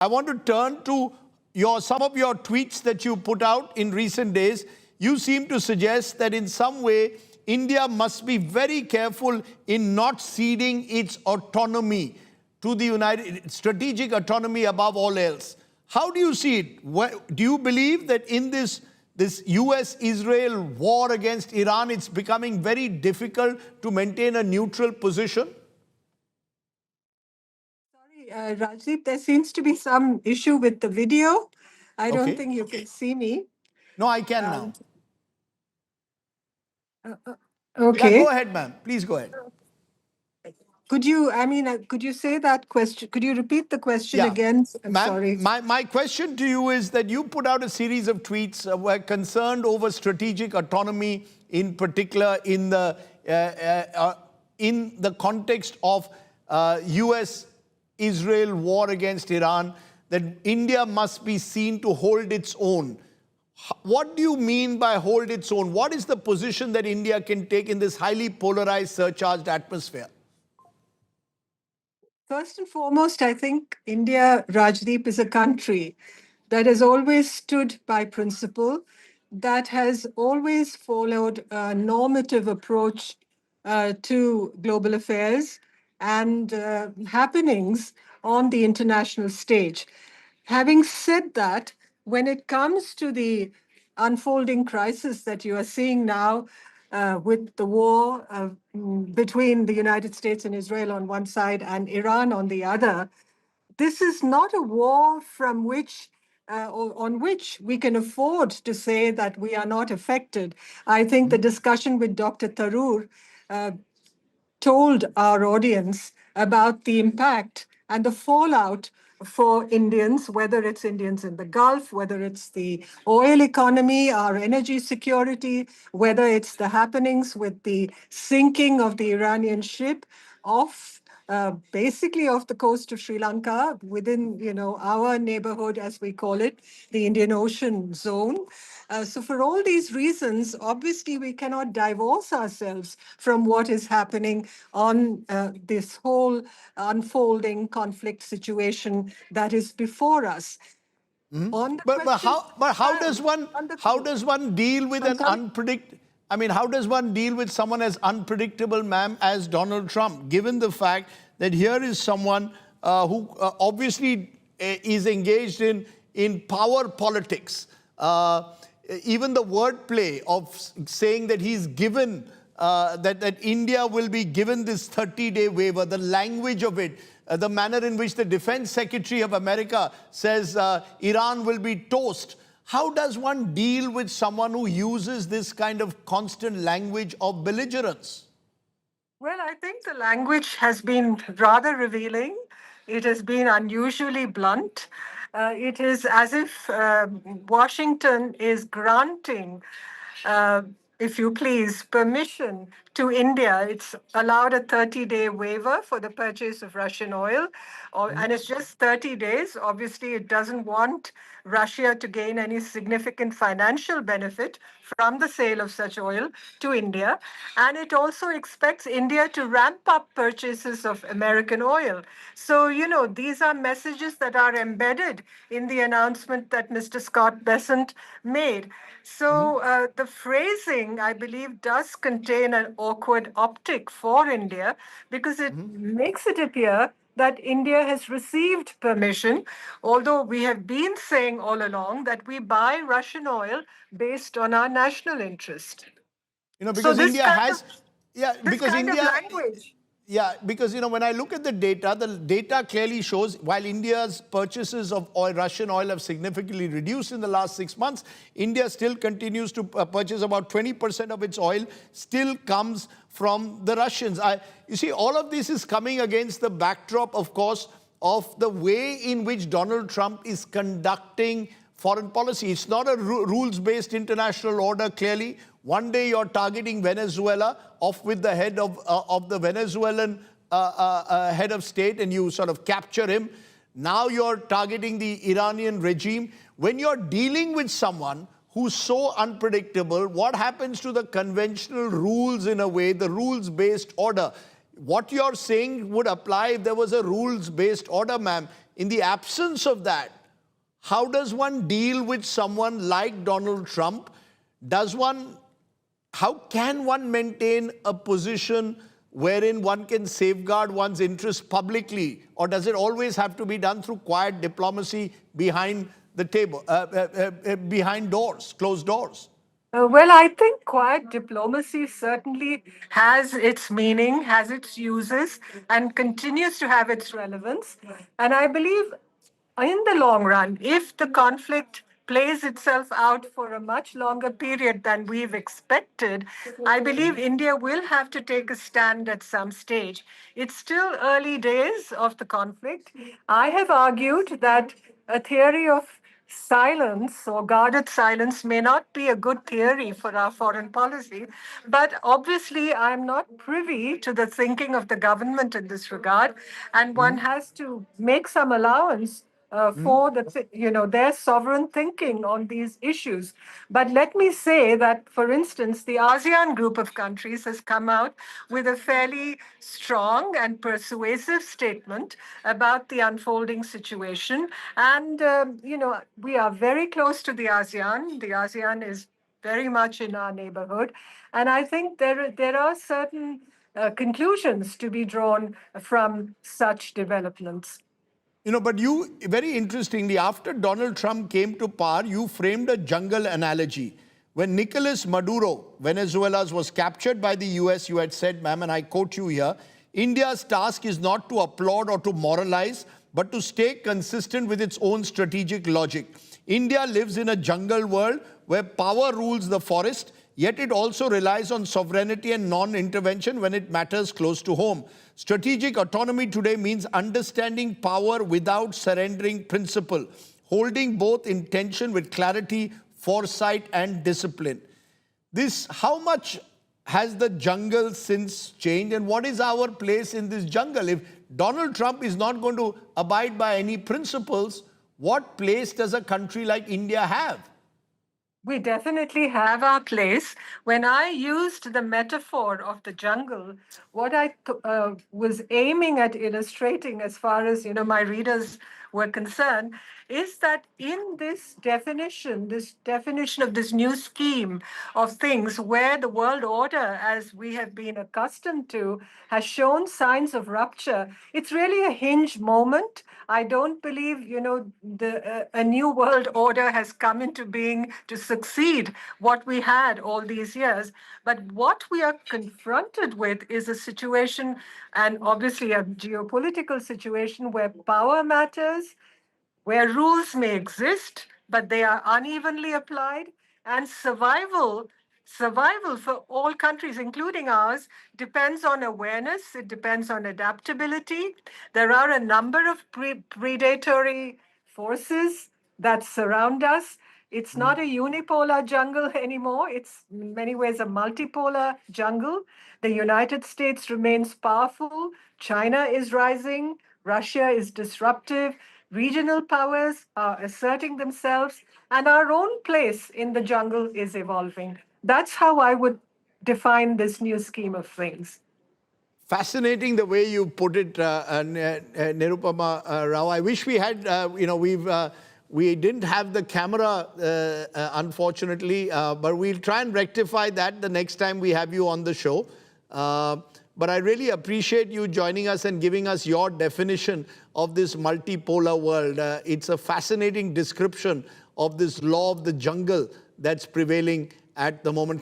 I want to turn to some of your tweets that you put out in recent days. You seem to suggest that in some way, India must be very careful in not ceding its autonomy to the strategic autonomy above all else. How do you see it? Do you believe that in this US-Israel war against Iran, it's becoming very difficult to maintain a neutral position? Sorry, Rajdeep, there seems to be some issue with the video. I don't think you can see me. No, I can now. Okay. Yeah, go ahead, ma'am. Please go ahead. Could you say that question? Could you repeat the question again? I'm sorry. My question to you is that you put out a series of tweets were concerned over strategic autonomy, in particular in the context of US-Israel war against Iran, that India must be seen to hold its own. What do you mean by hold its own? What is the position that India can take in this highly polarized, surcharged atmosphere? First and foremost, I think India, Rajdeep, is a country that has always stood by principle, that has always followed a normative approach to global affairs and happenings on the international stage. Having said that, when it comes to the unfolding crisis that you are seeing now with the war between the United States and Israel on one side and Iran on the other, this is not a war from which or on which we can afford to say that we are not affected. I think the discussion with Dr. Tharoor told our audience about the impact and the fallout for Indians, whether it's Indians in the Gulf, whether it's the oil economy, our energy security, whether it's the happenings with the sinking of the Iranian ship off basically off the coast of Sri Lanka, within our neighborhood, as we call it, the Indian Ocean zone. So for all these reasons, obviously we cannot divorce ourselves from what is happening on this whole unfolding conflict situation that is before us. But how does one deal with how does one deal with someone as unpredictable, ma'am, as Donald Trump, given the fact that here is someone who obviously is engaged in power politics? Even the wordplay of saying that he's given, that India will be given this 30-day waiver, the language of it, the manner in which the Defense Secretary of America says Iran will be toast. How does one deal with someone who uses this kind of constant language of belligerence? Well, I think the language has been rather revealing. It has been unusually blunt. It is as if Washington is granting, if you please, permission to India. It's allowed a 30-day waiver for the purchase of Russian oil, and it's just 30 days. Obviously, it doesn't want Russia to gain any significant financial benefit from the sale of such oil to India. And it also expects India to ramp up purchases of American oil. So, these are messages that are embedded in the announcement that Mr. Scott Bessent made. So the phrasing, I believe, does contain an awkward optic for India, because it makes it appear that India has received permission, although we have been saying all along that we buy Russian oil based on our national interest. Because India has, because India, language. Yeah, because when I look at the data clearly shows while India's purchases of Russian oil have significantly reduced in the last 6 months, India still continues to purchase about 20% of its oil still comes from the Russians. You see, all of this is coming against the backdrop, of course, of the way in which Donald Trump is conducting foreign policy. It's not a rules-based international order, clearly. One day you're targeting Venezuela, off with the head of the Venezuelan head of state, and you sort of capture him. Now you're targeting the Iranian regime. When you're dealing with someone who's so unpredictable, what happens to the conventional rules in a way, the rules-based order? What you're saying would apply if there was a rules-based order, ma'am. in the absence of that, how does one deal with someone like Donald Trump? How can one maintain a position wherein one can safeguard one's interests publicly? Or does it always have to be done through quiet diplomacy behind the table, behind doors, closed doors? Well, I think quiet diplomacy certainly has its meaning, has its uses, and continues to have its relevance. And I believe in the long run, if the conflict plays itself out for a much longer period than we've expected, I believe India will have to take a stand at some stage. It's still early days of the conflict. I have argued that a theory of silence or guarded silence may not be a good theory for our foreign policy, but obviously I'm not privy to the thinking of the government in this regard, and one has to make some allowance for their sovereign thinking on these issues. But let me say that, for instance, the ASEAN group of countries has come out with a fairly strong and persuasive statement about the unfolding situation. And we are very close to the ASEAN. The ASEAN is very much in our neighborhood, and I think there are certain conclusions to be drawn from such developments. But you, very interestingly, after Donald Trump came to power, you framed a jungle analogy. When Nicolas Maduro, Venezuela's, was captured by the US, you had said, ma'am, and I quote you here, India's task is not to applaud or to moralize, but to stay consistent with its own strategic logic. India lives in a jungle world where power rules the forest, yet it also relies on sovereignty and non-intervention when it matters close to home. Strategic autonomy today means understanding power without surrendering principle, holding both in tension with clarity, foresight, and discipline. How much has the jungle since changed, and what is our place in this jungle? If Donald Trump is not going to abide by any principles, what place does a country like India have? We definitely have our place. When I used the metaphor of the jungle, what I was aiming at illustrating, as far as my readers were concerned, is that in this definition of this new scheme of things, where the world order, as we have been accustomed to, has shown signs of rupture, it's really a hinge moment. I don't believe, a new world order has come into being to succeed what we had all these years. But what we are confronted with is a situation, and obviously a geopolitical situation, where power matters, where rules may exist, but they are unevenly applied, and survival for all countries, including ours, depends on awareness, it depends on adaptability. There are a number of predatory forces that surround us. It's not a unipolar jungle anymore. It's in many ways a multipolar jungle. The United States remains powerful. China is rising. Russia is disruptive. Regional powers are asserting themselves, and our own place in the jungle is evolving. That's how I would define this new scheme of things. Fascinating the way you put it, Nirupama Rao. I wish we had, we didn't have the camera, unfortunately, but we'll try and rectify that the next time we have you on the show. But I really appreciate you joining us and giving us your definition of this multipolar world. It's a fascinating description of this law of the jungle that's prevailing at the moment.